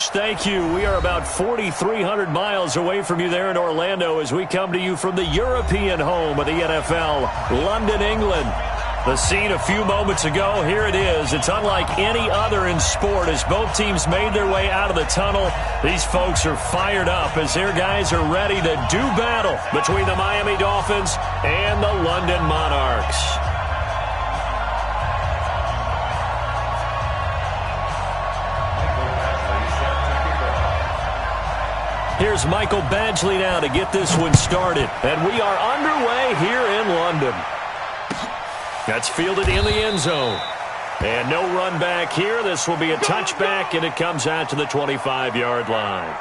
Thank you. We are about 4,300 miles away from you there in Orlando as we come to you from the European home of the NFL, London, England. The scene a few moments ago, here it is. It's unlike any other in sport as both teams made their way out of the tunnel. These folks are fired up as their guys are ready to do battle between the Miami Dolphins and the London Monarchs. Here's Michael Badgley now to get this one started. And we are underway here in London. That's fielded in the end zone. And no run back here. This will be a touchback, and it comes out to the 25-yard line.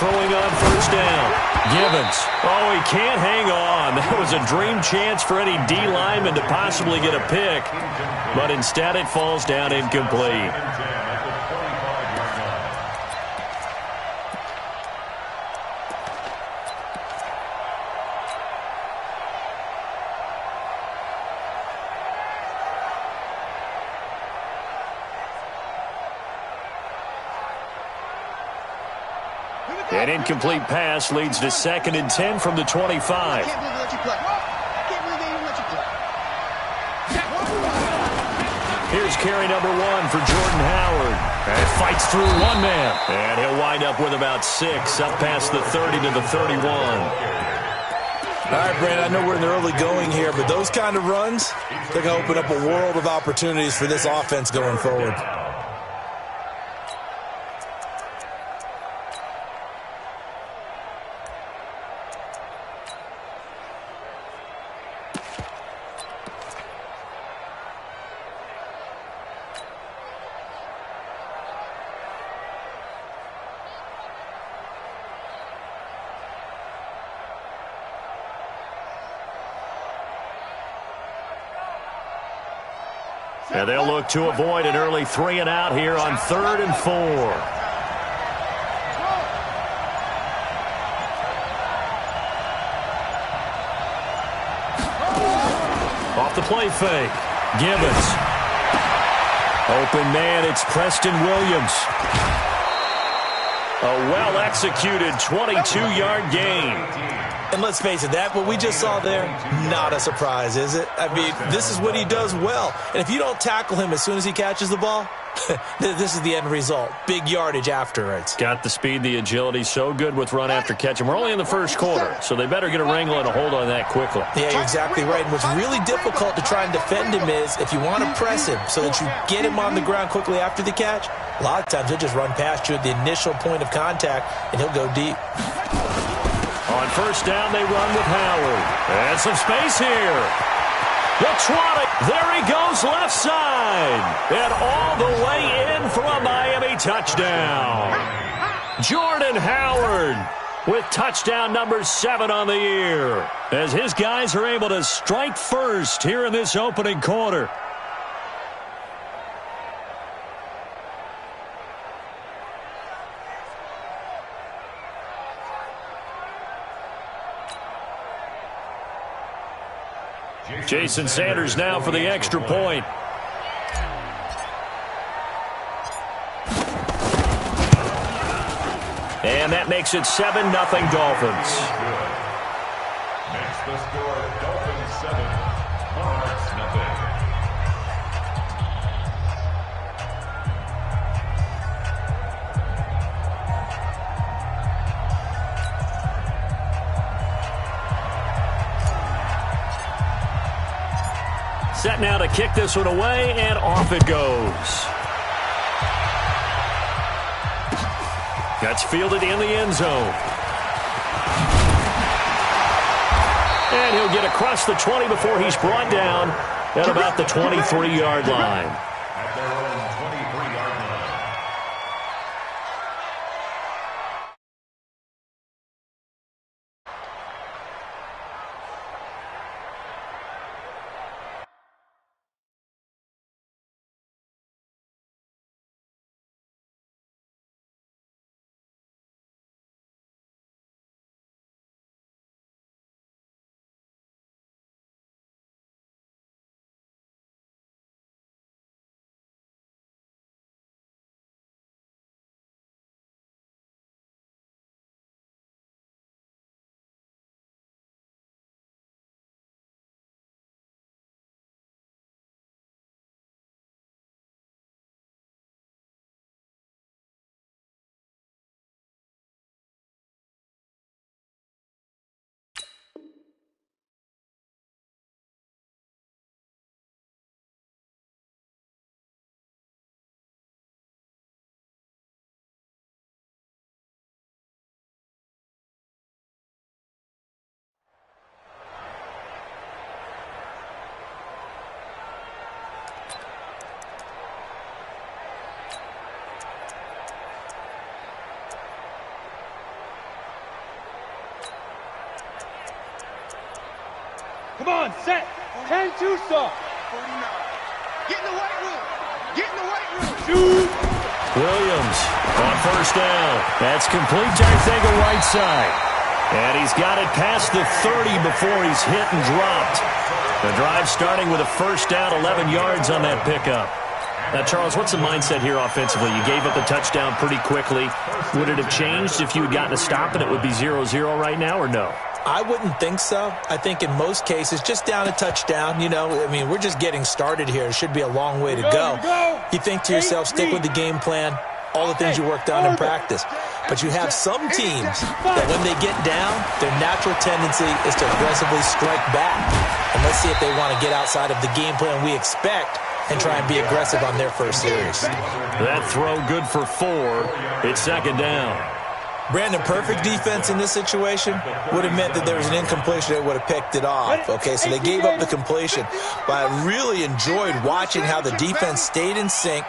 Throwing on first down. Givens. Oh, he can't hang on. That was a dream chance for any D lineman to possibly get a pick. But instead it falls down incomplete. An incomplete pass leads to 2nd and 10 from the 25. Here's carry number 1 for Jordan Howard. And fights through one man. And he'll wind up with about 6 up past the 30 to the 31. All right, Brandon, I know we're in the early going here, but those kind of runs, they're going to open up a world of opportunities for this offense going forward. And they'll look to avoid an early 3-and-out here on 3rd and 4. Off the play fake. Givens. Open man, it's Preston Williams. A well-executed 22-yard gain. And let's face it, that what we just saw there, not a surprise, is it? I mean, this is what he does well. And if you don't tackle him as soon as he catches the ball, this is the end result. Big yardage afterwards. Got the speed, the agility, so good with run after catch. And we're only in the first quarter, so they better get a wrangle and a hold on that quickly. Yeah, you're exactly right. And what's really difficult to try and defend him is if you want to press him so that you get him on the ground quickly after the catch, a lot of times he'll just run past you at the initial point of contact, and he'll go deep. On first down, they run with Howard. And some space here. They'll trot it. There he goes left side. And all the way in for a Miami touchdown. Jordan Howard with touchdown number 7 on the year. As his guys are able to strike first here in this opening quarter. Jason Sanders now for the extra point. And that makes it 7-0 Dolphins. Next the score, Dolphins 7, Monarchs nothing. Set now to kick this one away, and off it goes. That's fielded in the end zone. And he'll get across the 20 before he's brought down at about the 23-yard line. At their own 23-yard line. Come on, set. 10-2 stop. 49. Get in the weight room. Get in the weight room. Shoot. Williams on first down. That's complete to the right side. And he's got it past the 30 before he's hit and dropped. The drive starting with a first down, 11 yards on that pickup. Now, Charles, what's the mindset here offensively? You gave up the touchdown pretty quickly. Would it have changed if you had gotten a stop and it would be 0-0 right now, or no? I wouldn't think so. I think in most cases, just down a touchdown, we're just getting started here. It should be a long way to go. You think to yourself, stick with the game plan, all the things you worked on in practice. But you have some teams that when they get down, their natural tendency is to aggressively strike back. And let's see if they want to get outside of the game plan we expect and try and be aggressive on their first series. That throw good for 4. It's second down. Brandon, perfect defense in this situation would have meant that there was an incompletion that would have picked it off. Okay, so they gave up the completion. But I really enjoyed watching how the defense stayed in sync,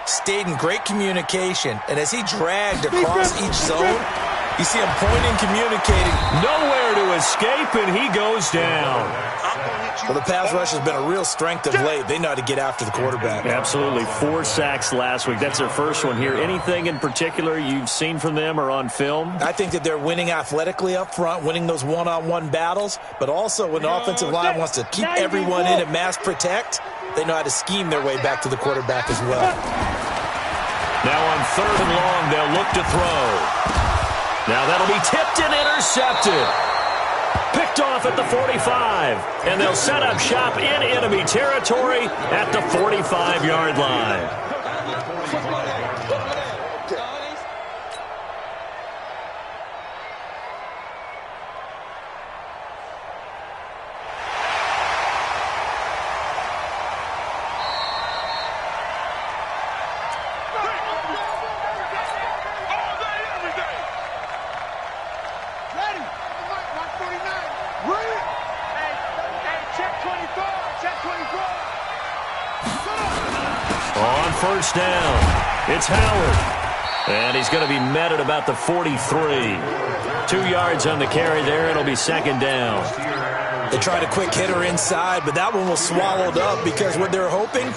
stayed in great communication, and as he dragged across each zone, you see him pointing, communicating. Nowhere to escape, and he goes down. Well, the pass rush has been a real strength of late. They know how to get after the quarterback. Absolutely. 4 sacks last week. That's their first one here. Anything in particular you've seen from them or on film? I think that they're winning athletically up front, winning those one-on-one battles, but also when the offensive line wants to keep everyone in and mass protect, they know how to scheme their way back to the quarterback as well. Now on 3rd and long, they'll look to throw. Now that'll be tipped and intercepted. Picked off at the 45, and they'll set up shop in enemy territory at the 45-yard line. On first down, it's Howard. And he's going to be met at about the 43. 2 yards on the carry there. It'll be second down. They tried a quick hitter inside, but that one was swallowed up because what they're hoping,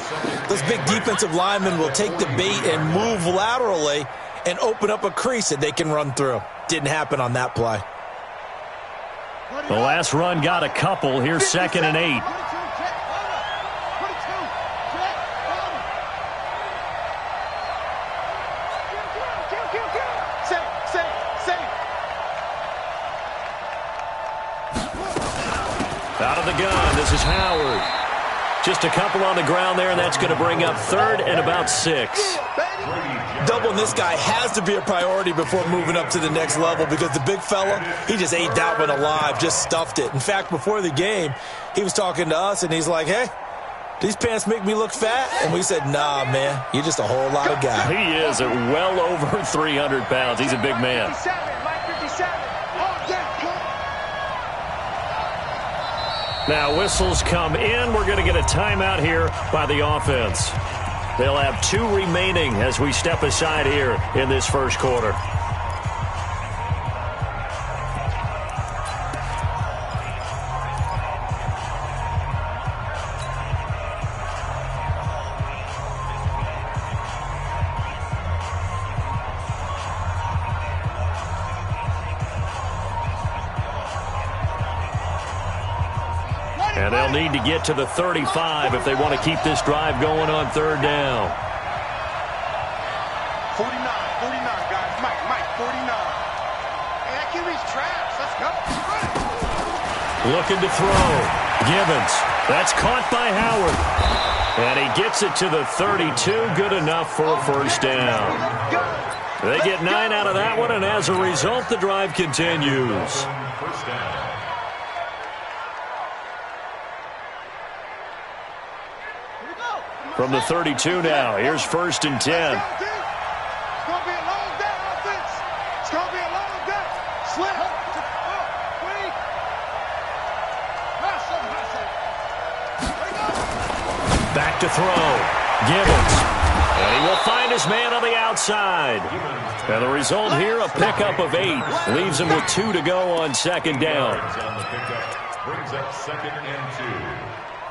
those big defensive linemen will take the bait and move laterally and open up a crease that they can run through. Didn't happen on that play. The last run got a couple. Here's 2nd and 8. Out of the gun, this is Howard. Just a couple on the ground there, and that's going to bring up 3rd and about 6. Doubling this guy has to be a priority before moving up to the next level because the big fella, he just ate that one alive, just stuffed it. In fact, before the game, he was talking to us, and he's like, hey, these pants make me look fat? And we said, nah, man, you're just a whole lot of guy. He is at well over 300 pounds. He's a big man. Now whistles come in. We're going to get a timeout here by the offense. They'll have 2 remaining as we step aside here in this first quarter. And they'll need to get to the 35 if they want to keep this drive going on third down. 49, guys. Mike, 49. Hey, that QB's trash. Let's go. Looking to throw. Gibbons. That's caught by Howard. And he gets it to the 32. Good enough for a first down. They get 9 out of that one, and as a result, the drive continues. First down. From the 32 now, here's 1st and 10. It's going to be a long day, offense. It's going to be a long day. Slip. Back to throw. Gibbons. And he will find his man on the outside. And the result here, a pickup of 8. Leaves him with 2 to go on 2nd down. On the pickup, brings up 2nd and 2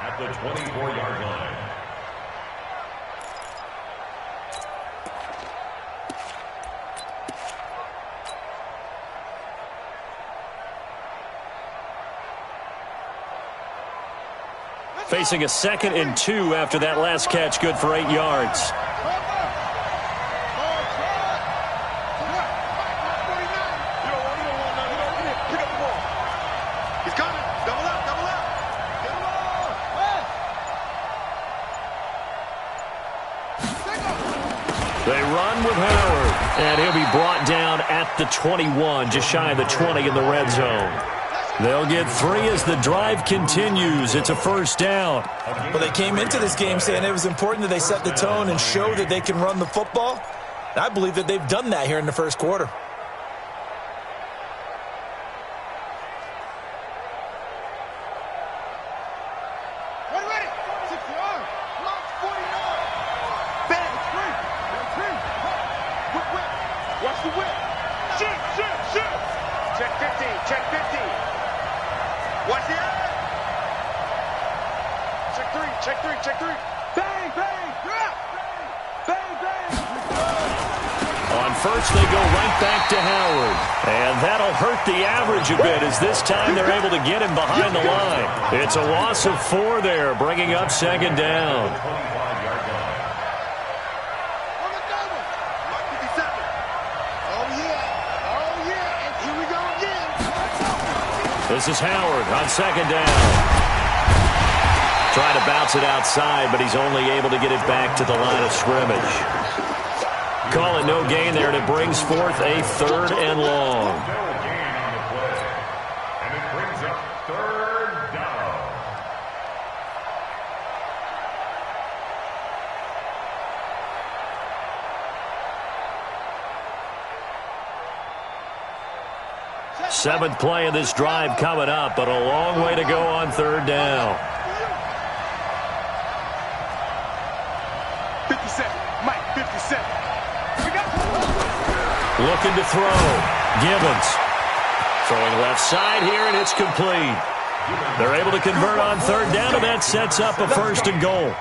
at the 24-yard line. Facing a 2nd and 2 after that last catch, good for 8 yards. He's coming. Double up. Get him on. They run with Howard, and he'll be brought down at the 21, just shy of the 20 in the red zone. They'll get 3 as the drive continues. It's a first down. Well, they came into this game saying it was important that they set the tone and show that they can run the football. And I believe that they've done that here in the first quarter. Ready. 60 yards. Lock 49. Bang. Whip. Watch the whip. Shoot. Check 50. Watch the eye. Check 3. Bang. Drop. Bang. On first, they go right back to Howard. And that'll hurt the average a bit as this time they're able to get him behind the line. It's a loss of 4 there, bringing up 2nd down. 25-yard line. On the double. Mark 57. Oh, yeah. And here we go again. This is Howard on 2nd down. Trying to bounce it outside, but he's only able to get it back to the line of scrimmage. Call it no gain there, and it brings forth a 3rd and long. No gain on the play. And it brings up 3rd down. Seventh play of this drive coming up, but a long way to go on 3rd down. 57. Mike, 57. Looking to throw. Gibbons. Throwing left side here, and it's complete. They're able to convert on 3rd down, and that sets up a 1st and goal.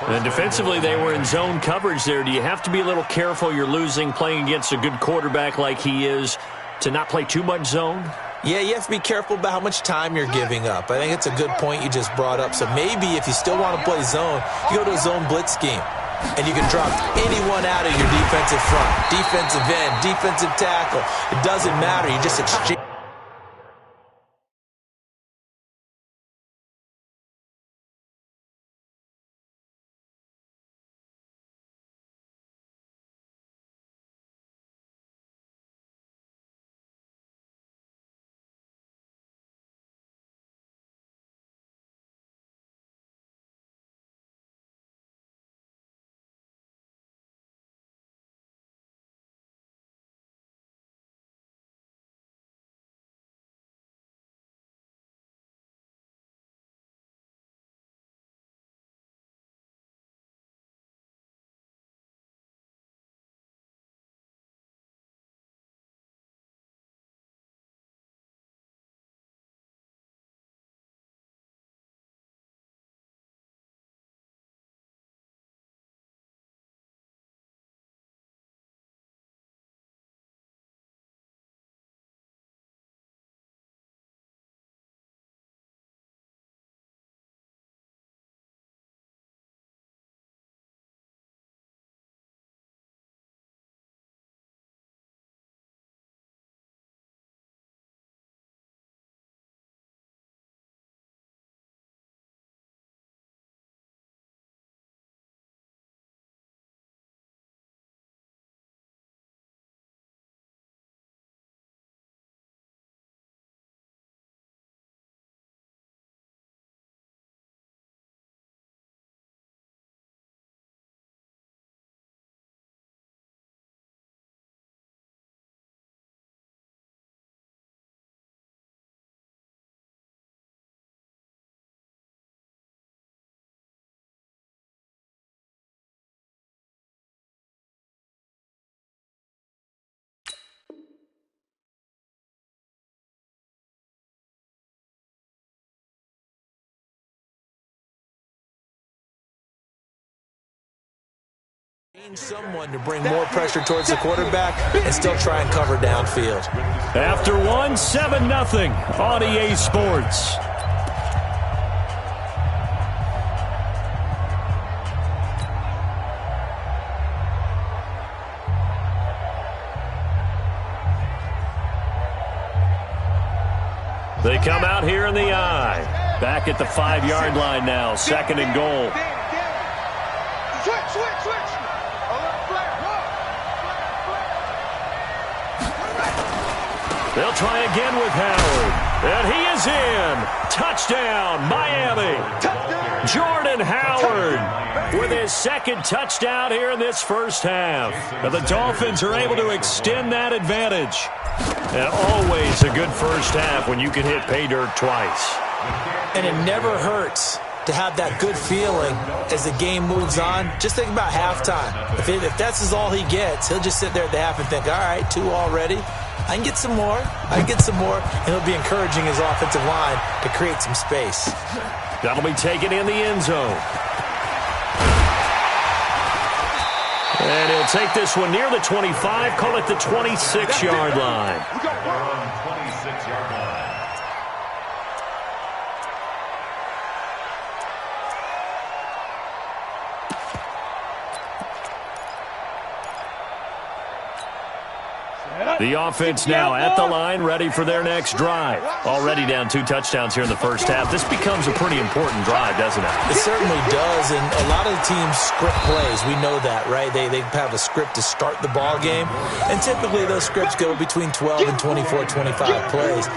And defensively, they were in zone coverage there. Do you have to be a little careful? You're losing, playing against a good quarterback like he is, to not play too much zone? Yeah, you have to be careful about how much time you're giving up. I think it's a good point you just brought up. So maybe if you still want to play zone, you go to a zone blitz scheme. And you can drop anyone out of your defensive front, defensive end, defensive tackle. It doesn't matter. You just exchange. Someone to bring more pressure towards the quarterback and still try and cover downfield. After 7-0 on EA Sports. They come out here in the eye. Back at the 5-yard line now. 2nd and goal. Switch. They'll try again with Howard. And he is in. Touchdown, Miami. Jordan Howard with his 2nd touchdown here in this first half. And the Dolphins are able to extend that advantage. And always a good first half when you can hit pay dirt twice. And it never hurts to have that good feeling as the game moves on. Just think about halftime. If that's all he gets, he'll just sit there at the half and think, all right, 2 already. I can get some more. And he'll be encouraging his offensive line to create some space. That'll be taken in the end zone. And he'll take this one near the 25, call it the 26-yard line. They're on 26-yard line. The offense now at the line, ready for their next drive. Already down 2 touchdowns here in the first half. This becomes a pretty important drive, doesn't it? It certainly does, and a lot of the teams script plays. We know that, right? They have a script to start the ball game, and typically those scripts go between 12 and 24, 25 plays.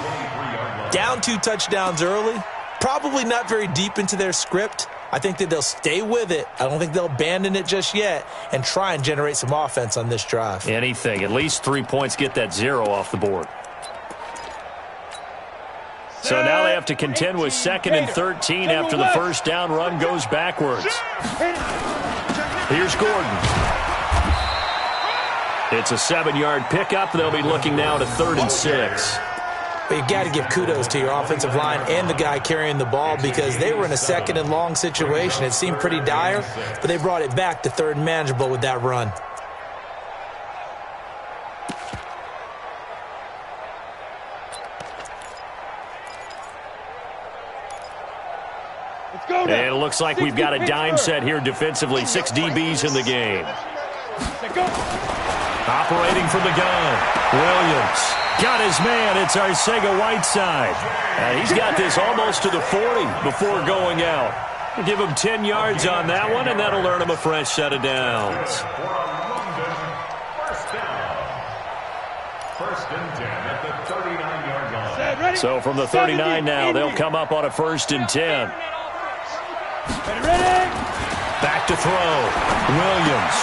Down 2 touchdowns early, probably not very deep into their script. I think that they'll stay with it. I don't think they'll abandon it just yet and try and generate some offense on this drive. Anything. At least 3 points, get that 0 off the board. So now they have to contend with 2nd and 13 after the first down run goes backwards. Here's Gordon. It's a 7-yard pickup. They'll be looking now to 3rd and 6. But you've got to give kudos to your offensive line and the guy carrying the ball because they were in a 2nd and long situation. It seemed pretty dire, but they brought it back to 3rd and manageable with that run. And it looks like we've got a dime set here defensively. 6 DBs in the game. Operating from the gun, Williams. Got his man. It's Arcega-Whiteside. He's got this almost to the 40 before going out. We'll give him 10 yards on that one, and that'll earn him a fresh set of downs. First and 10 at the 39-yard line. So from the 39 now, they'll come up on a 1st and 10. Back to throw. Williams.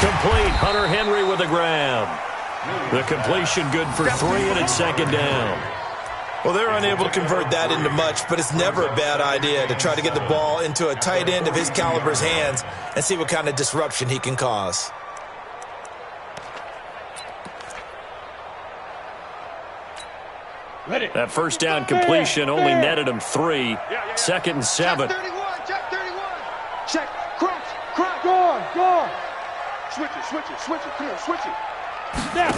Complete. Hunter Henry with a grab. The completion good for 3, and it's 2nd down. Well, they're unable to convert that into much, but it's never a bad idea to try to get the ball into a tight end of his caliber's hands and see what kind of disruption he can cause. That first down completion only netted him 3. 2nd and 7. Check 31. Check, crunch. Go. Switch it. Come on, switch it. Now.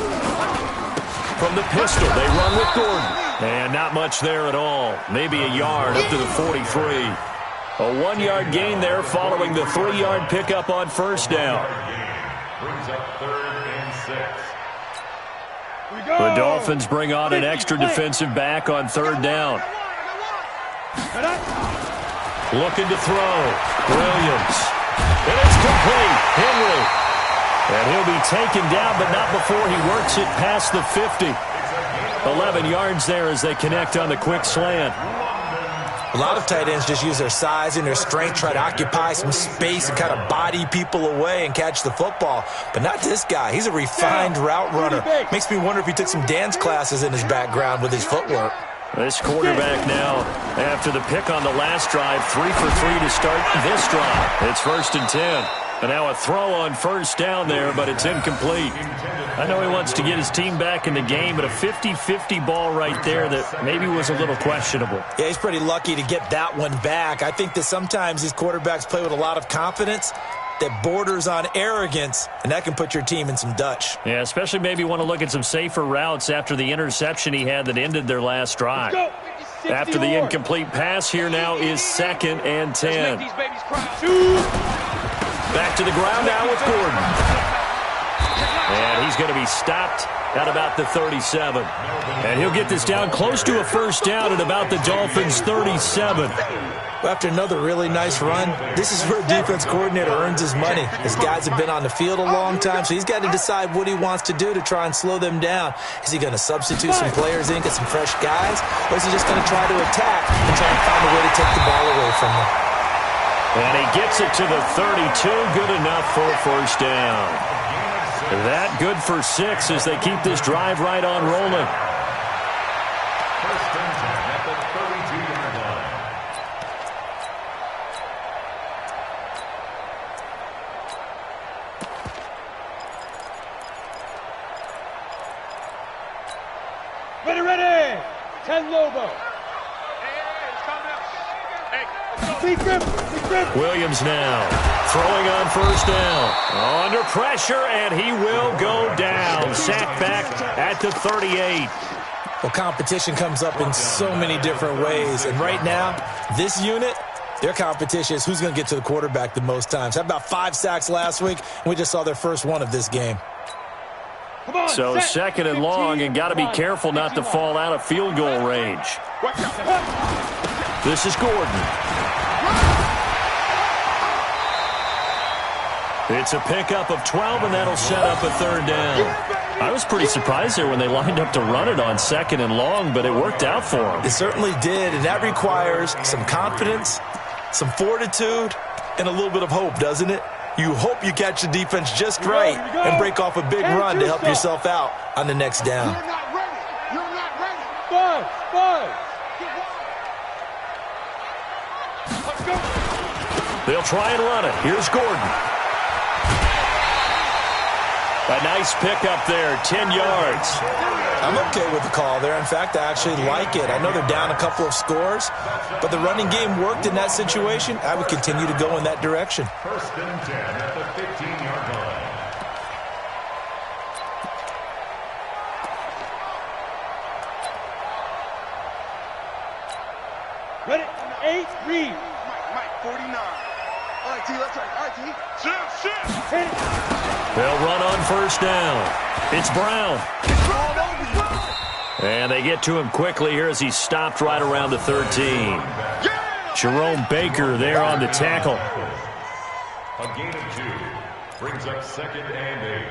From the pistol, they run with Gordon. And not much there at all. Maybe a yard up to the 43. A 1-yard gain there following the 3-yard pickup on first down. Brings up 3rd and 6. The Dolphins bring on an extra defensive back on 3rd down. Looking to throw. Williams. And it's complete. Henry. And he'll be taken down, but not before he works it past the 50. 11 yards there as they connect on the quick slant. A lot of tight ends just use their size and their strength, try to occupy some space and kind of body people away and catch the football. But not this guy. He's a refined route runner. Makes me wonder if he took some dance classes in his background with his footwork. This quarterback now, after the pick on the last drive, 3 for 3 to start this drive. It's 1st and 10. And now a throw on first down there, but it's incomplete. I know he wants to get his team back in the game, but a 50-50 ball right there that maybe was a little questionable. Yeah, he's pretty lucky to get that one back. I think that sometimes these quarterbacks play with a lot of confidence, that borders on arrogance, and that can put your team in some Dutch. Yeah, especially maybe want to look at some safer routes after the interception he had that ended their last drive. After the incomplete pass, here now is 2nd and 10. Back to the ground now with Gordon. And he's going to be stopped at about the 37. And he'll get this down close to a first down at about the Dolphins' 37. After another really nice run, this is where a defense coordinator earns his money. His guys have been on the field a long time, so he's got to decide what he wants to do to try and slow them down. Is he going to substitute some players in, get some fresh guys, or is he just going to try to attack and try and find a way to take the ball away from them? And he gets it to the 32, good enough for a first down. That good for 6 as they keep this drive right on rolling. First and 10 at the 32-yard line. Ready. 10 Lobo. Big grip. Williams now throwing on first down. Under pressure, and he will go down. Sacked back at the 38. Well, competition comes up in so many different ways, and right now, this unit, their competition is who's going to get to the quarterback the most times. How about 5 sacks last week? We just saw their first one of this game. So 2nd and long, and got to be careful not to fall out of field goal range. This is Gordon. It's a pickup of 12, and that'll set up a 3rd down. I was pretty surprised there when they lined up to run it on 2nd and long, but it worked out for them. It certainly did, and that requires some confidence, some fortitude, and a little bit of hope, doesn't it? You hope you catch the defense just right and break off a big run to help yourself out on the next down. You're not ready. Five. They'll try and run it. Here's Gordon. A nice pickup there, 10 yards. I'm okay with the call there. In fact, I actually like it. I know they're down a couple of scores, but the running game worked in that situation. I would continue to go in that direction. First and 10 at the 15-yard line. Ready. 8, read. Mike, 49. All right, T, let's try. All right, T. Shift. Hit it. They'll run on first down. It's Brown. And they get to him quickly here as he's stopped right around the 13. Jerome Baker there on the tackle. A gain of 2 brings up 2nd and 8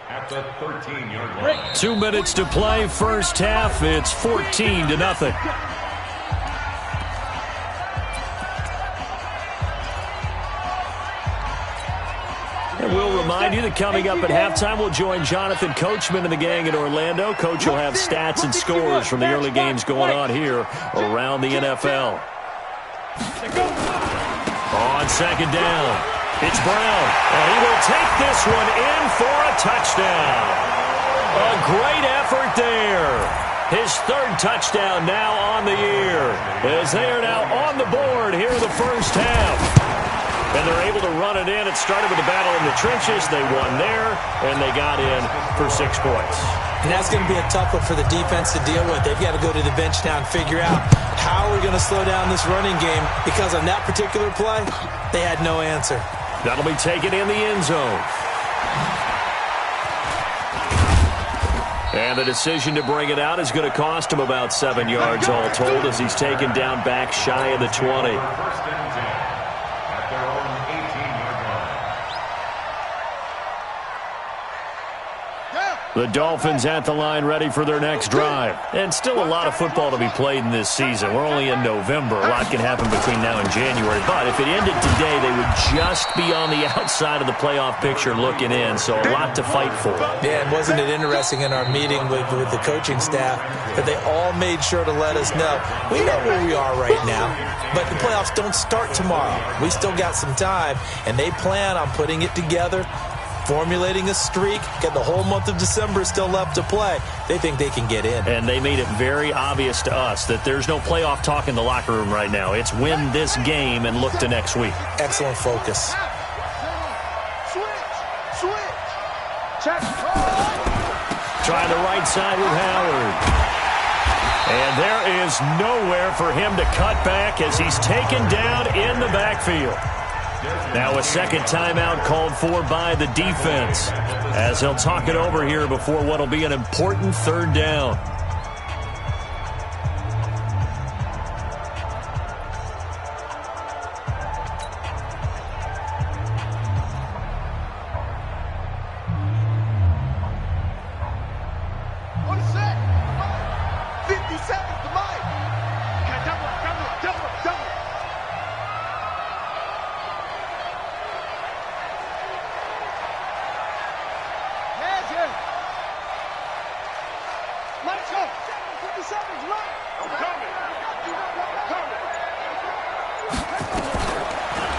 at the 13-yard line. 2 minutes to play, first half. It's 14-0. And we'll remind you that coming up at halftime, we'll join Jonathan Coachman and the gang in Orlando. Coach will have stats and scores from the early games going on here around the NFL. On 2nd down, it's Brown, and he will take this one in for a touchdown. A great effort there. His 3rd touchdown now on the year, as they are now on the board here in the first half. And they're able to run it in. It started with a battle in the trenches. They won there, and they got in for 6 points. And that's going to be a tough one for the defense to deal with. They've got to go to the bench now and figure out how are we going to slow down this running game, because on that particular play, they had no answer. That'll be taken in the end zone. And the decision to bring it out is going to cost him about 7 yards all told, as he's taken down back shy of the 20. First and 10 at their own 18-yard line. The Dolphins at the line ready for their next drive. And still a lot of football to be played in this season. We're only in November. A lot can happen between now and January. But if it ended today, they would just be on the outside of the playoff picture looking in. So a lot to fight for. Yeah, and wasn't it interesting in our meeting with the coaching staff that they all made sure to let us know, we know where we are right now, but the playoffs don't start tomorrow. We still got some time, and they plan on putting it together, formulating a streak, get the whole month of December still left to play. They think they can get in. And they made it very obvious to us that there's no playoff talk in the locker room right now. It's win this game and look to next week. Excellent focus. Trying the right side with Howard. And there is nowhere for him to cut back as he's taken down in the backfield. Now a second timeout called for by the defense as he'll talk it over here before what will be an important third down.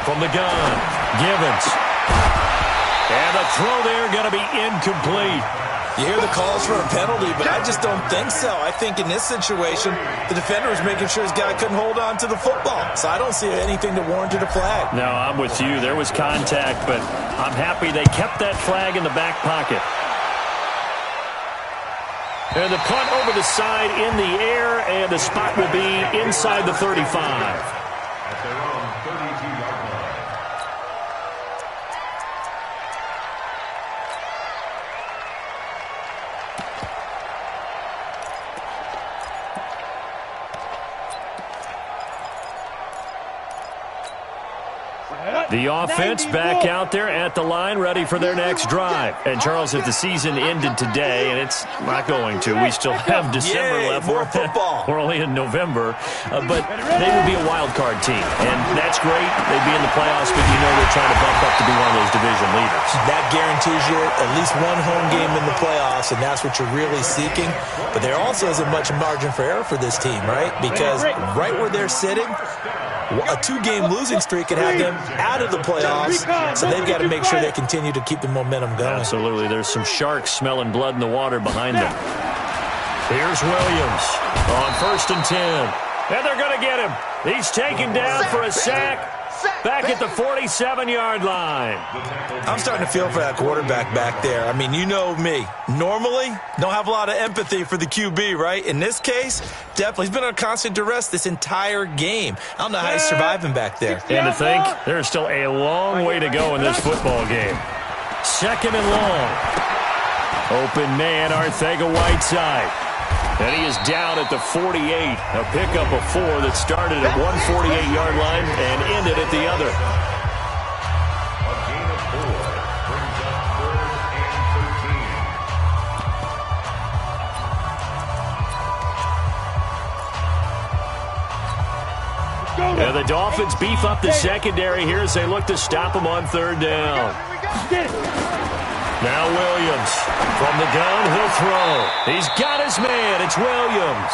From the gun, Givens. And the throw there going to be incomplete. You hear the calls for a penalty, but I just don't think so. I think in this situation, the defender was making sure his guy couldn't hold on to the football. So I don't see anything that warranted a flag. No, I'm with you. There was contact, but I'm happy they kept that flag in the back pocket. And the punt over the side in the air, and the spot will be inside the 35. At their own 32-yard line. The offense back out there at the line, ready for their next drive. And, Charles, if the season ended today, and it's not going to, we still have December left. More football. We're only in November. But they would be a wild card team. And that's great. They'd be in the playoffs, but you know they're trying to bump up to be one of those division leaders. That guarantees you at least one home game in the playoffs, and that's what you're really seeking. But there also isn't much margin for error for this team, right? Because right where they're sitting, a two-game losing streak could have them out of the playoffs, so they've got to make sure they continue to keep the momentum going. Absolutely. There's some sharks smelling blood in the water behind them. Here's Williams on 1st and 10. And they're going to get him. He's taken down for a sack back at the 47-yard line. I'm starting to feel for that quarterback back there. I mean, you know me. Normally, don't have a lot of empathy for the QB, right? In this case, definitely. He's been on constant duress this entire game. I don't know how he's surviving back there. And to think, there's still a long way to go in this football game. 2nd and long. Open man, Arcega-Whiteside. And he is down at the 48. A pickup of 4 that started at one 48-yard line and ended at the other. A gain of 4 brings up 3rd and 13. And the Dolphins beef up the secondary here as they look to stop him on 3rd down. Now Williams from the gun, he'll throw. He's got his man. It's Williams.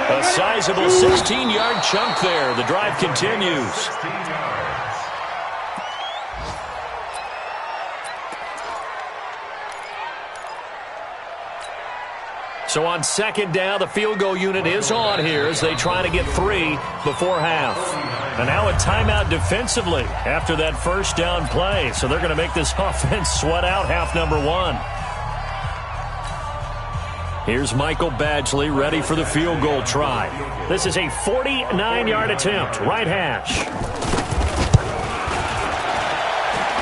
A sizable 16-yard chunk there. The drive continues. 16 yards. So on 2nd down, the field goal unit is on here as they try to get 3 before half. And now a timeout defensively after that 1st down play. So they're going to make this offense sweat out half number 1. Here's Michael Badgley ready for the field goal try. This is a 49-yard attempt, right hash.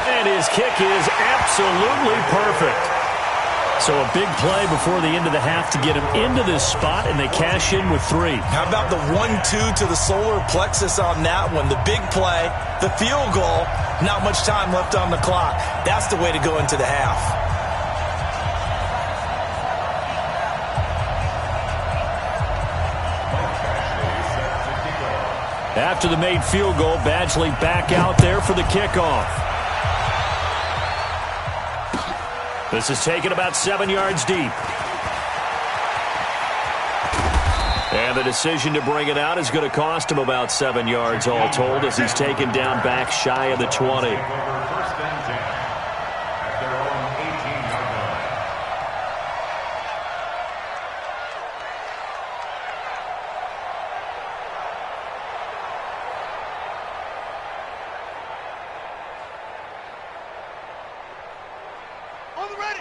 And his kick is absolutely perfect. So a big play before the end of the half to get him into this spot, and they cash in with 3. How about the 1-2 to the solar plexus on that one? The big play, the field goal, not much time left on the clock. That's the way to go into the half. After the made field goal, Badgley back out there for the kickoff. This is taken about 7 yards deep. And the decision to bring it out is going to cost him about 7 yards all told as he's taken down back shy of the 20.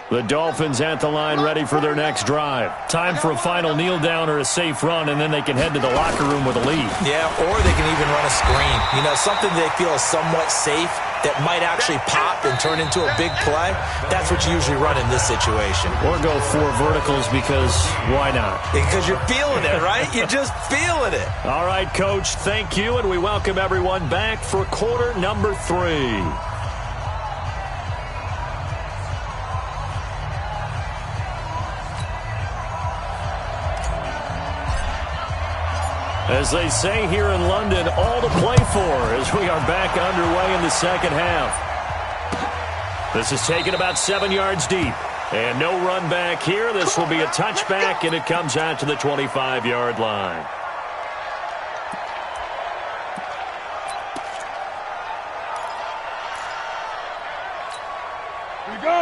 The Dolphins at the line ready for their next drive. Time for a final kneel down or a safe run, and then they can head to the locker room with a lead. Yeah, or they can even run a screen. You know, something they feel is somewhat safe that might actually pop and turn into a big play. That's what you usually run in this situation. Or go 4 verticals because why not? Because you're feeling it, right? You're just feeling it. All right, Coach, thank you, and we welcome everyone back for quarter number 3. As they say here in London, all to play for as we are back underway in the second half. This is taken about 7 yards deep. And no run back here. This will be a touchback, and it comes out to the 25-yard line.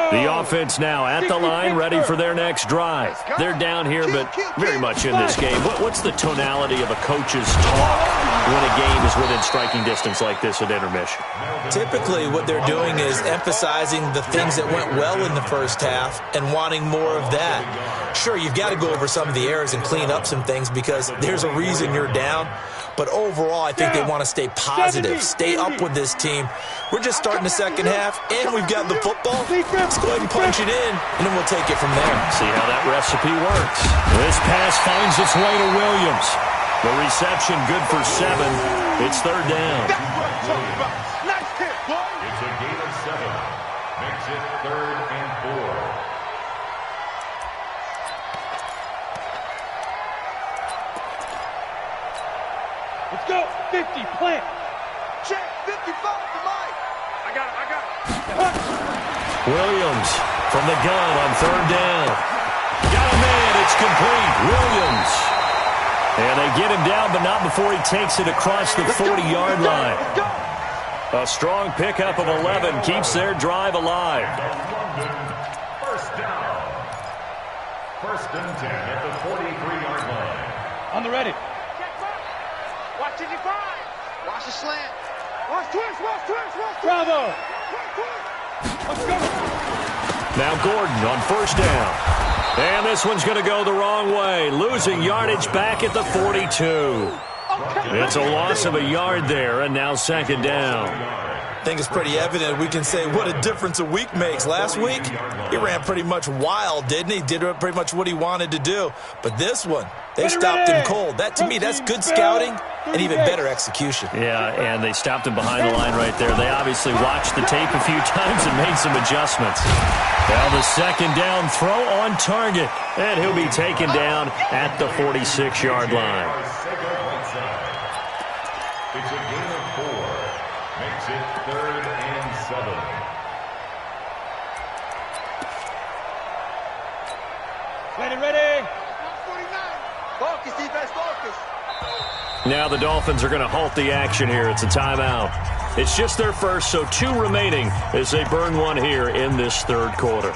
The offense now at the line, ready for their next drive. They're down here, but very much in this game. What's the tonality of a coach's talk when a game is within striking distance like this at intermission? Typically, what they're doing is emphasizing the things that went well in the first half and wanting more of that. Sure, you've got to go over some of the errors and clean up some things because there's a reason you're down. But overall, I think they want to stay positive, stay up with this team. We're just starting the second half, and we've got the football. Let's go ahead and punch it in, and then we'll take it from there. See how that recipe works. This pass finds its way to Williams. The reception good for 7. It's third down. Nice hit, boy. It's a gain of 7. Makes it 3rd and 4. Let's go. 50, plant. Check, 55 to Mike. I got it. Williams from the gun on third down. Got a man. It's complete. Williams. And they get him down, but not before he takes it across the 40-yard line. A strong pickup of 11 keeps their drive alive. First down. 1st and 10 at the 43-yard line. On the ready. Watch 55. Watch the slant. Watch twist. Bravo. Let's go. Now Gordon on first down. And this one's going to go the wrong way. Losing yardage back at the 42. It's a loss of a yard there, and now second down. I think it's pretty evident we can say what a difference a week makes. Last week, he ran pretty much wild, didn't he? Did pretty much what he wanted to do. But this one, they stopped him cold. That, to me, that's good scouting and even better execution. Yeah, and they stopped him behind the line right there. They obviously watched the tape a few times and made some adjustments. Now the second down throw on target. And he'll be taken down at the 46-yard line. It's a gain of 4. Makes it 3rd and 7. Ready. 49. Focus, defense, focus. Now the Dolphins are going to halt the action here. It's a timeout. It's just their first, so 2 remaining as they burn one here in this third quarter.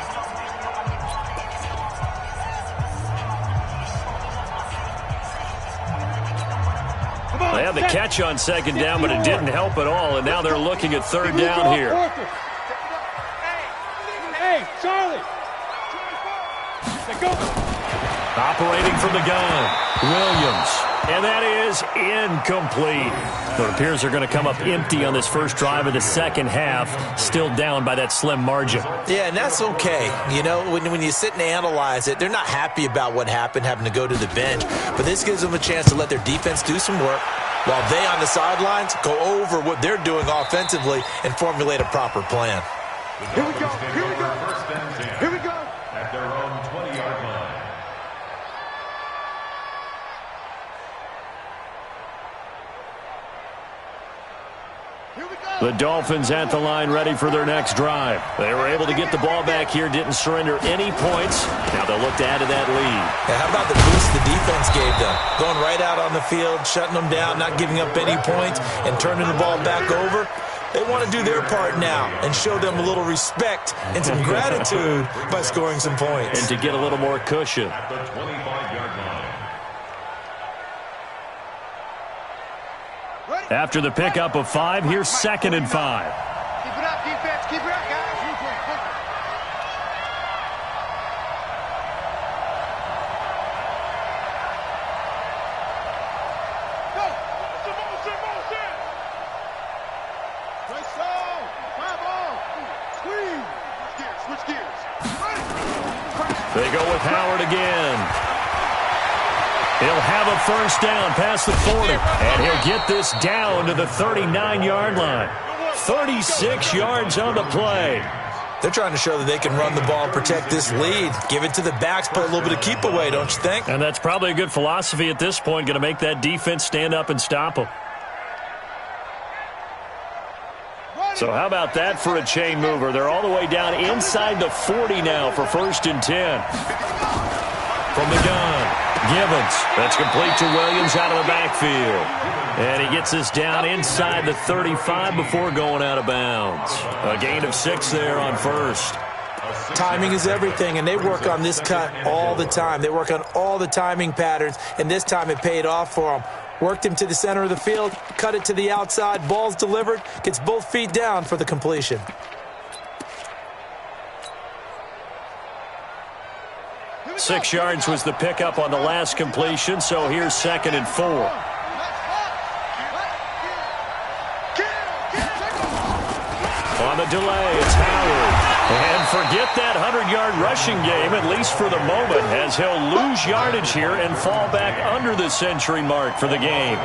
They had the catch on second down, but it didn't help at all, and now they're looking at third down here. Hey, Charlie. Go. Operating from the gun, Williams. And that is incomplete. So it appears they're going to come up empty on this first drive of the second half, still down by that slim margin. Yeah, and that's okay. You know, when you sit and analyze it, they're not happy about what happened, having to go to the bench. But this gives them a chance to let their defense do some work while they on the sidelines go over what they're doing offensively and formulate a proper plan. Here we go. At their own 20-yard line. The Dolphins at the line ready for their next drive. They were able to get the ball back here, didn't surrender any points. Now they'll look to add to that lead. Yeah, how about the boost the defense gave them? Going right out on the field, shutting them down, not giving up any points, and turning the ball back over. They want to do their part now and show them a little respect and some gratitude by scoring some points. And to get a little more cushion. At the 25-yard line. After the pickup of 5, here's 2nd and 5. Keep it up, defense. Keep it up, guys. They go with Howard again. He'll have a first down past the 40, and he'll get this down to the 39-yard line. 36 yards on the play. They're trying to show that they can run the ball and protect this lead. Give it to the backs, play a little bit of keep away, don't you think? And that's probably a good philosophy at this point, going to make that defense stand up and stop them. So how about that for a chain mover? They're all the way down inside the 40 now for 1st and 10. From the gun, Gibbons. That's complete to Williams out of the backfield. And he gets this down inside the 35 before going out of bounds. A gain of 6 there on 1st. Timing is everything, and they work on this cut all the time. They work on all the timing patterns, and this time it paid off for them. Worked him to the center of the field, cut it to the outside, ball's delivered, gets both feet down for the completion. Six yards was the pickup on the last completion, so here's 2nd and 4. On the delay, it's Howard. And forget that 100-yard rushing game, at least for the moment, as he'll lose yardage here and fall back under the century mark for the game.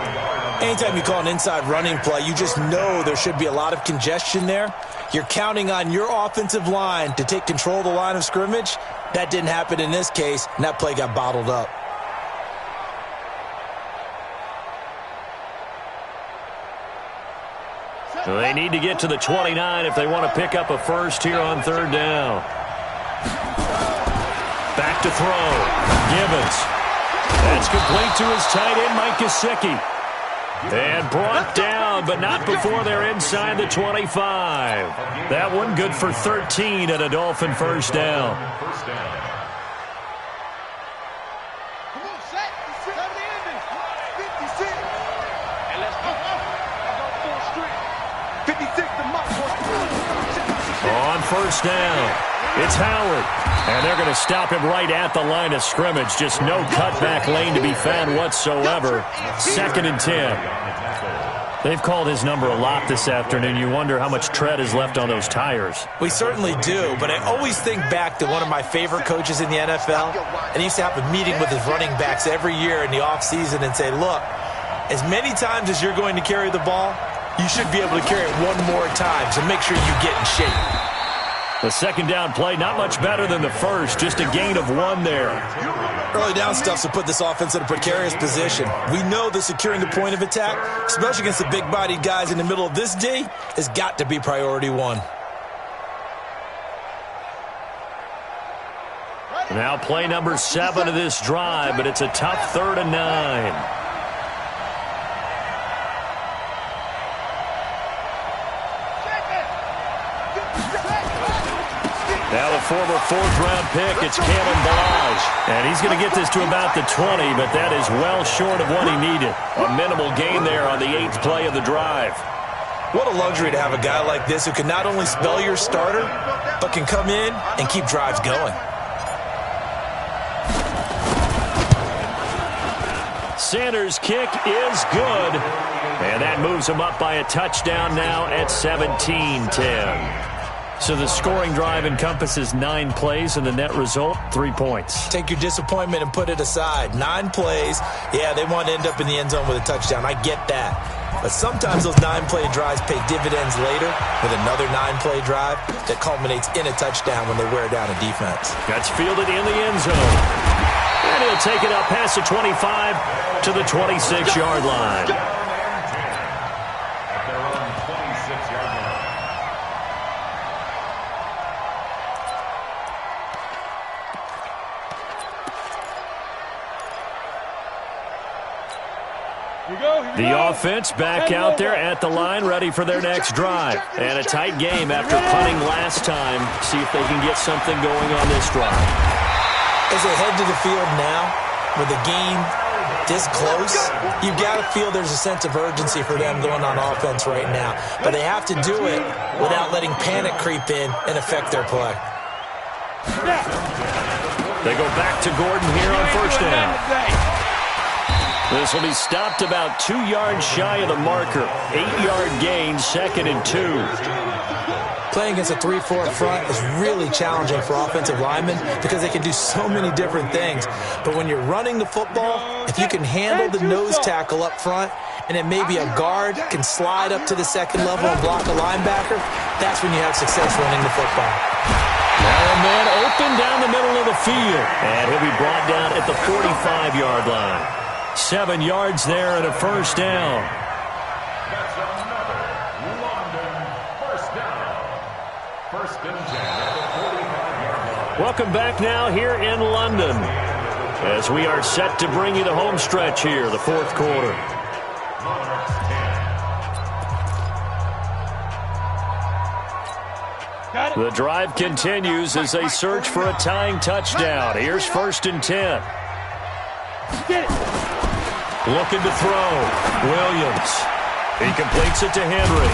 Anytime you call an inside running play, you just know there should be a lot of congestion there. You're counting on your offensive line to take control of the line of scrimmage. That didn't happen in this case, and that play got bottled up. They need to get to the 29 if they want to pick up a first here on 3rd down. Back to throw. Gibbons. That's complete to his tight end, Mike Gesicki. And brought down, but not before they're inside the 25. That one good for 13 and a Dolphin first down. On 1st down, it's Howard. And they're going to stop him right at the line of scrimmage. Just no cutback lane to be found whatsoever. 2nd and 10. They've called his number a lot this afternoon. You wonder how much tread is left on those tires. We certainly do, but I always think back to one of my favorite coaches in the NFL. And he used to have a meeting with his running backs every year in the offseason and say, look, as many times as you're going to carry the ball, you should be able to carry it one more time, so make sure you get in shape. The 2nd down play, not much better than the first, just a gain of 1 there. Early down stuff to put this offense in a precarious position. We know that securing the point of attack, especially against the big-bodied guys in the middle of this D, has got to be priority 1. Now play number 7 of this drive, but it's a tough 3rd and 9. Now the former 4th-round pick, it's Kalen Ballage. And he's going to get this to about the 20, but that is well short of what he needed. A minimal gain there on the 8th play of the drive. What a luxury to have a guy like this who can not only spell your starter, but can come in and keep drives going. Sanders' kick is good. And that moves him up by a touchdown now at 17-10. So the scoring drive encompasses 9 plays, and the net result, 3 points. Take your disappointment and put it aside. 9 plays. Yeah, they want to end up in the end zone with a touchdown. I get that. But sometimes those 9-play drives pay dividends later with another 9-play drive that culminates in a touchdown when they wear down a defense. That's fielded in the end zone. And he'll take it up past the 25 to the 26-yard line. The offense back out there at the line, ready for their next drive. And a tight game after punting last time. See if they can get something going on this drive. As they head to the field now, with the game this close, you've got to feel there's a sense of urgency for them going on offense right now. But they have to do it without letting panic creep in and affect their play. They go back to Gordon here on 1st down. This will be stopped about 2 yards shy of the marker. 8-yard gain, 2nd and 2. Playing against a 3-4 front is really challenging for offensive linemen because they can do so many different things. But when you're running the football, if you can handle the nose tackle up front, and then maybe a guard can slide up to the second level and block a linebacker, that's when you have success running the football. Now a man open down the middle of the field. And he'll be brought down at the 45-yard line. 7 yards there and a first down. That's another London first down. First and 10 at the 45-yard line. Welcome back now here in London as we are set to bring you the home stretch here, the fourth quarter. Monarchs 10. The drive continues as they search for a tying touchdown. Here's first and 10. Get it. Looking to throw. Williams. He completes it to Henry.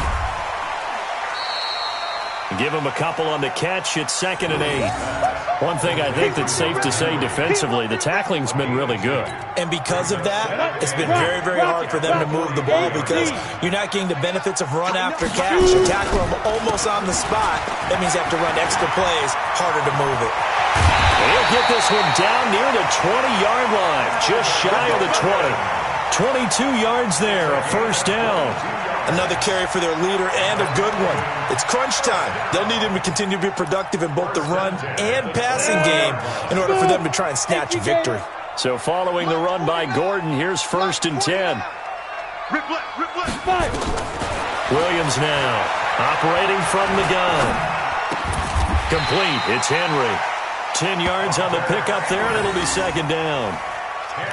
Give him a couple on the catch. It's 2nd and 8. One thing I think that's safe to say defensively, the tackling's been really good. And because of that, it's been very, very hard for them to move the ball because you're not getting the benefits of run after catch. You tackle them almost on the spot. That means you have to run extra plays, harder to move it. He'll get this one down near the 20-yard line, just shy of the 20. 22 yards there, a first down. Another carry for their leader and a good one. It's crunch time. They'll need him to continue to be productive in both the run and passing game in order for them to try and snatch a victory. So following the run by Gordon, here's first and 10. Rip left. Williams now operating from the gun. Complete. It's Henry. 10 yards on the pickup there, and it'll be second down.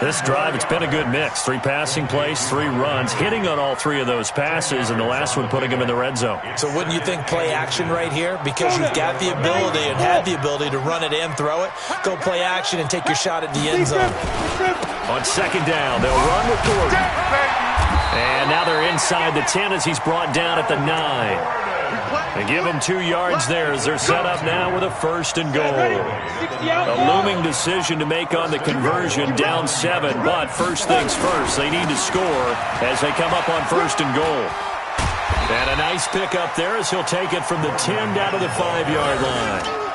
This drive, it's been a good mix. 3 passing plays, 3 runs, hitting on all 3 of those passes, and the last one putting him in the red zone. So wouldn't you think play action right here? Because you've got the ability and had the ability to run it and throw it. Go play action and take your shot at the end zone. On second down, they'll run with Gordon. And now they're inside the 10 as he's brought down at the 9. They give him 2 yards there as they're set up now with a first and goal. A looming decision to make on the conversion, down 7, but first things first, they need to score as they come up on first and goal. And a nice pickup there as he'll take it from the 10 down to the 5-yard line.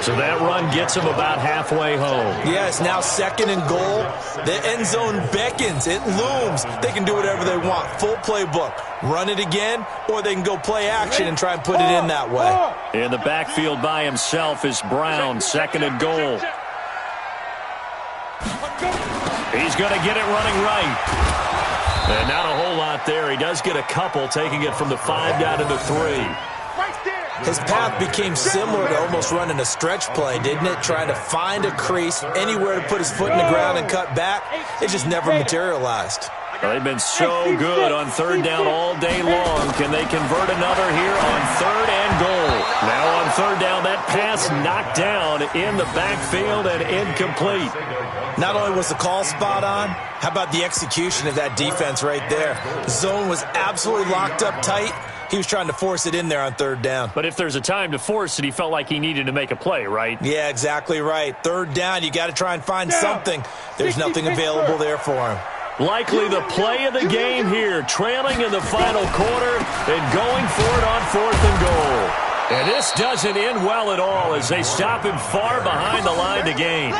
So that run gets him about halfway home. Yeah, it's now 2nd and goal. The end zone beckons. It looms. They can do whatever they want. Full playbook. Run it again, or they can go play action and try and put it in that way. In the backfield by himself is Brown, 2nd and goal. He's going to get it running right. And not a whole lot there. He does get a couple, taking it from the 5 down to the 3. His path became similar to almost running a stretch play, didn't it? Trying to find a crease, anywhere to put his foot in the ground and cut back. It just never materialized. Well, they've been so good on 3rd down all day long. Can they convert another here on 3rd and goal? Now on 3rd down, that pass knocked down in the backfield and incomplete. Not only was the call spot on, how about the execution of that defense right there? The zone was absolutely locked up tight. He was trying to force it in there on 3rd down. But if there's a time to force it, he felt like he needed to make a play, right? Yeah, exactly right. 3rd down, you got to try and find something. There's nothing available there for him. Likely the play of the game here, trailing in the final quarter and going for it on 4th and goal. And this doesn't end well at all as they stop him far behind the line to gain.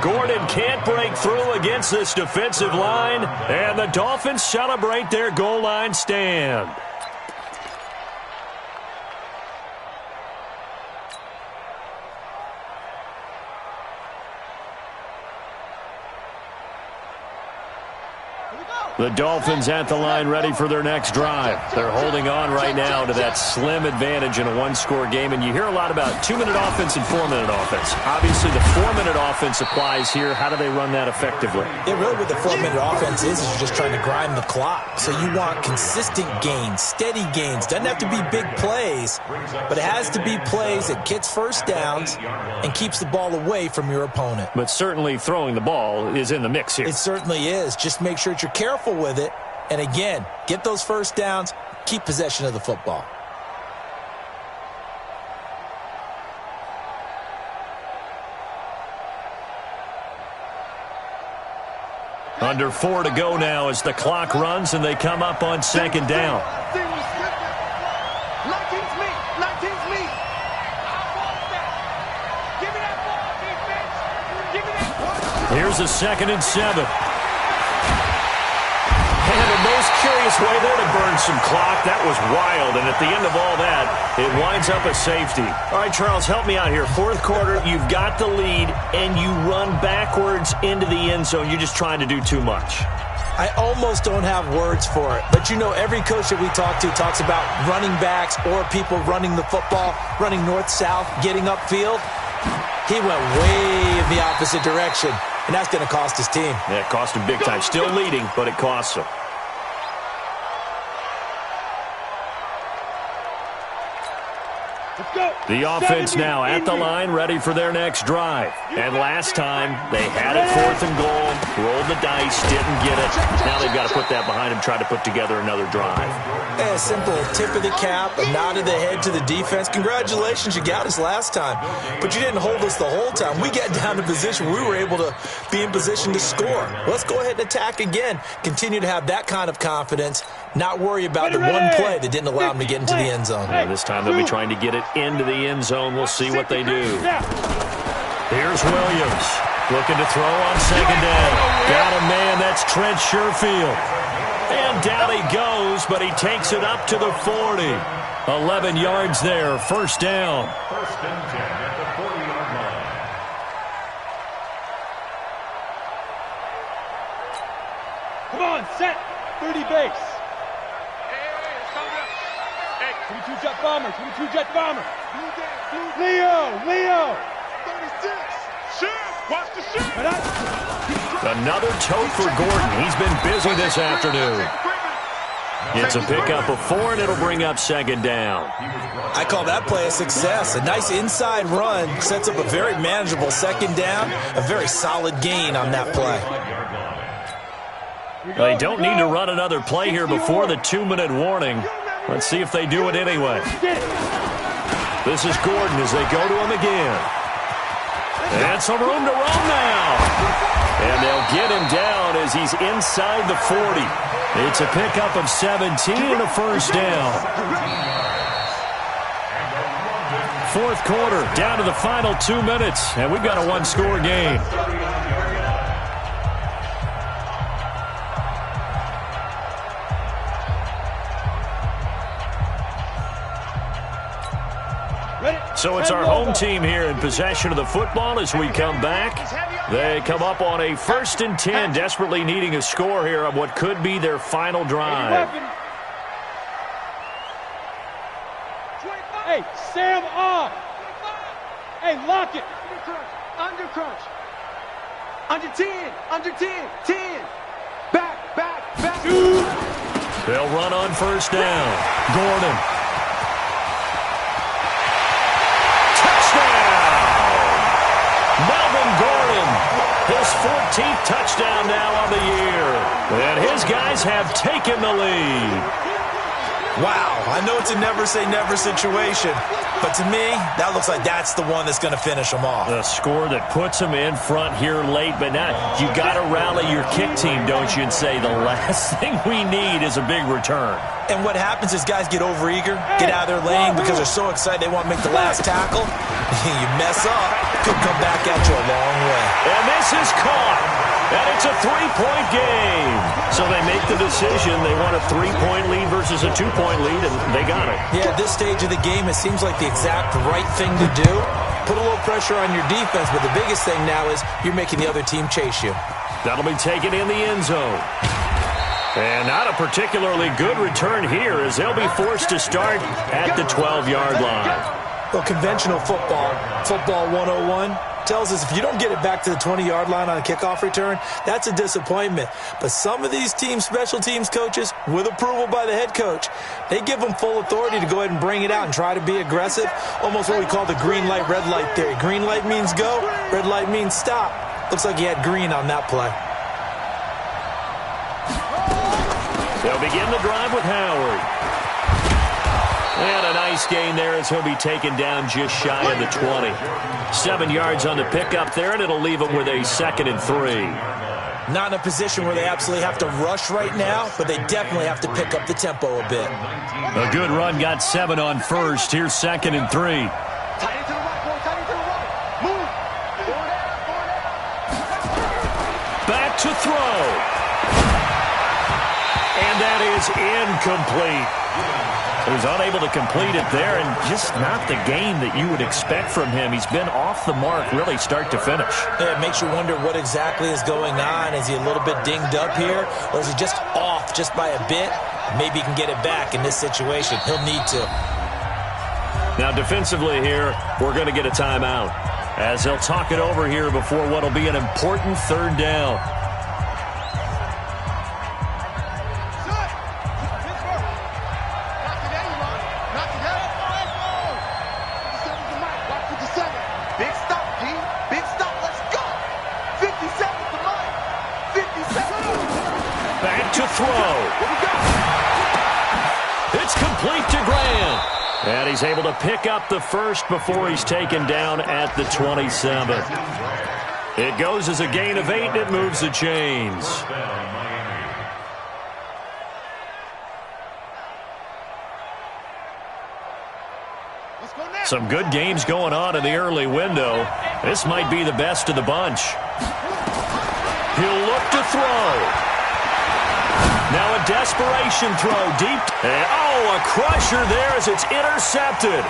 Gordon can't break through against this defensive line, and the Dolphins celebrate their goal line stand. The Dolphins at the line ready for their next drive. They're holding on right now to that slim advantage in a one-score game. And you hear a lot about 2-minute offense and 4-minute offense. Obviously, the 4-minute offense applies here. How do they run that effectively? Yeah, really what the 4-minute offense is you're just trying to grind the clock. So you want consistent gains, steady gains. Doesn't have to be big plays, but it has to be plays that gets first downs and keeps the ball away from your opponent. But certainly throwing the ball is in the mix here. It certainly is. Just make sure that you're careful with it. And again, get those first downs, keep possession of the football. Under 4 to go now as the clock runs and they come up on 2nd down. 19's me. Here's a 2nd and 7. And the most curious way there to burn some clock. That was wild. And at the end of all that, it winds up a safety. All right, Charles, help me out here. 4th quarter, you've got the lead, and you run backwards into the end zone. You're just trying to do too much. I almost don't have words for it. But, you know, every coach that we talk to talks about running backs or people running the football, running north-south, getting upfield. He went way in the opposite direction, and that's going to cost his team. Yeah, it cost him big time. Still leading, but it costs him. The offense now at the line, ready for their next drive. And last time, they had it 4th and goal, rolled the dice, didn't get it. Now they've got to put that behind them, try to put together another drive. A simple tip of the cap, a nod of the head to the defense. Congratulations, you got us last time. But you didn't hold us the whole time. We got down to position. We were able to be in position to score. Let's go ahead and attack again. Continue to have that kind of confidence. Not worry about the one play that didn't allow them to get into the end zone. Well, this time they'll be trying to get it into the end zone. We'll see what they do. Here's Williams. Looking to throw on 2nd down. Got a man. That's Trent Sherfield. And down he goes, but he takes it up to the 40. 11 yards there. 1st down. 1st and 10 at the 40-yard line. Come on, set. 30 base. 22 jet bomber, 22 jet bomber. Leo. 36. Shoot. Watch the shoot. Another tote for Gordon. He's been busy this afternoon. It's a pickup of 4, and it'll bring up 2nd down. I call that play a success. A nice inside run sets up a very manageable 2nd down. A very solid gain on that play. They don't need to run another play here before the 2-minute warning. Let's see if they do it anyway. This is Gordon as they go to him again. And some room to roam now. And they'll get him down as he's inside the 40. It's a pickup of 17 and a 1st down. 4th quarter, down to the final 2 minutes, and we've got a 1-score game. So it's our home team here in possession of the football as we come back. They come up on a 1st and 10, desperately needing a score here on what could be their final drive. Hey, Sam off. Hey, lock it. Under crunch. Under 10. Under 10. 10. Back. They'll run on 1st down. Gordon. His 14th touchdown now on the year. And his guys have taken the lead. Wow, I know it's a never-say-never situation, but to me, that looks like that's the one that's going to finish them off. The score that puts them in front here late, but now you got to rally your kick team, don't you, and say the last thing we need is a big return. And what happens is guys get overeager, get out of their lane because they're so excited they want to make the last tackle. You mess up, could come back at you a long way. And this is caught. And it's a 3-point game. So they make the decision. They want a 3-point lead versus a 2-point lead, and they got it. Yeah, at this stage of the game, it seems like the exact right thing to do. Put a little pressure on your defense, but the biggest thing now is you're making the other team chase you. That'll be taken in the end zone. And not a particularly good return here as they'll be forced to start at the 12-yard line. Well, conventional football 101, tells us if you don't get it back to the 20-yard line on a kickoff return, that's a disappointment. But some of these teams, special teams coaches, with approval by the head coach, they give them full authority to go ahead and bring it out and try to be aggressive, almost what we call the green light, red light theory. Green light means go, red light means stop. Looks like he had green on that play. They'll begin the drive with Howard. And a nice gain there as he'll be taken down just shy of the 20. 7 yards on the pickup there, and it'll leave him with a 2nd and 3. Not in a position where they absolutely have to rush right now, but they definitely have to pick up the tempo a bit. A good run, got 7 on 1st. Here's 2nd and 3. to throw. And that is incomplete. He was unable to complete it there, and just not the game that you would expect from him. He's been off the mark really start to finish. Yeah, it makes you wonder what exactly is going on. Is he a little bit dinged up here, or is he just off just by a bit? Maybe he can get it back in this situation. He'll need to. Now defensively here, we're going to get a timeout as they'll talk it over here before what will be an important third down. Big stop, G. Big stop. Let's go. 50 seconds to run. 50 seconds. Back to throw. It's complete to Graham. And he's able to pick up the first before he's taken down at the 27. It goes as a gain of 8, and it moves the chains. Some good games going on in the early window. This might be the best of the bunch. He'll look to throw. Now a desperation throw deep. And, oh, a crusher there as it's intercepted.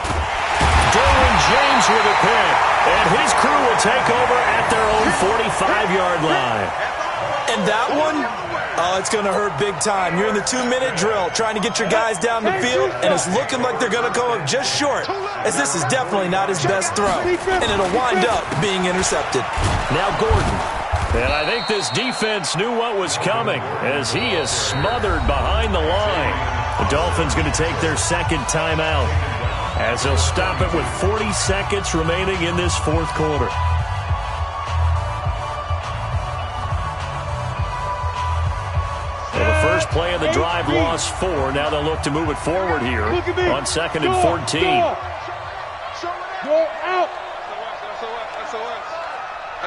Derwin James with a pick. And his crew will take over at their own 45-yard line. And that one, oh, it's going to hurt big time. You're in the 2-minute drill trying to get your guys down the field, and it's looking like they're going to go up just short, as this is definitely not his best throw, and it'll wind up being intercepted. Now Gordon. And I think this defense knew what was coming as he is smothered behind the line. The Dolphins going to take their second timeout as they'll stop it with 40 seconds remaining in this fourth quarter. Well, the first play of the drive lost 4. Now they'll look to move it forward here on 2nd and 14. Go out.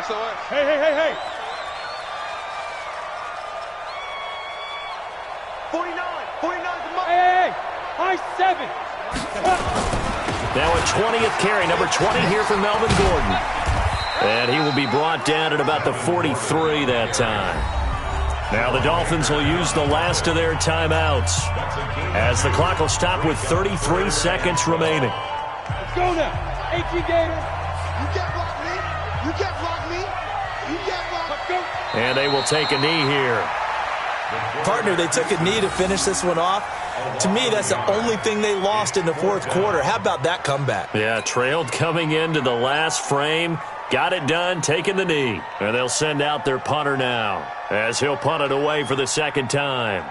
SOS. Hey. 49 to Mike. Hey. High 7. Now a 20th carry, number 20 here for Melvin Gordon. And he will be brought down at about the 43 that time. Now the Dolphins will use the last of their timeouts as the clock will stop with 33 seconds remaining. Let's go now. 18 Gators. You can't block me. You can't block me. You can't block. Let's go. And they will take a knee here. Partner, they took a knee to finish this one off. To me, that's the only thing they lost in the fourth quarter. How about that comeback? Yeah, trailed coming into the last frame. Got it done, taking the knee. And they'll send out their punter now as he'll punt it away for the second time.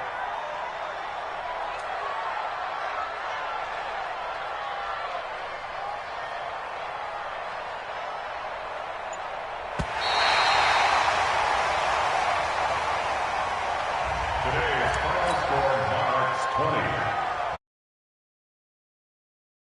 Today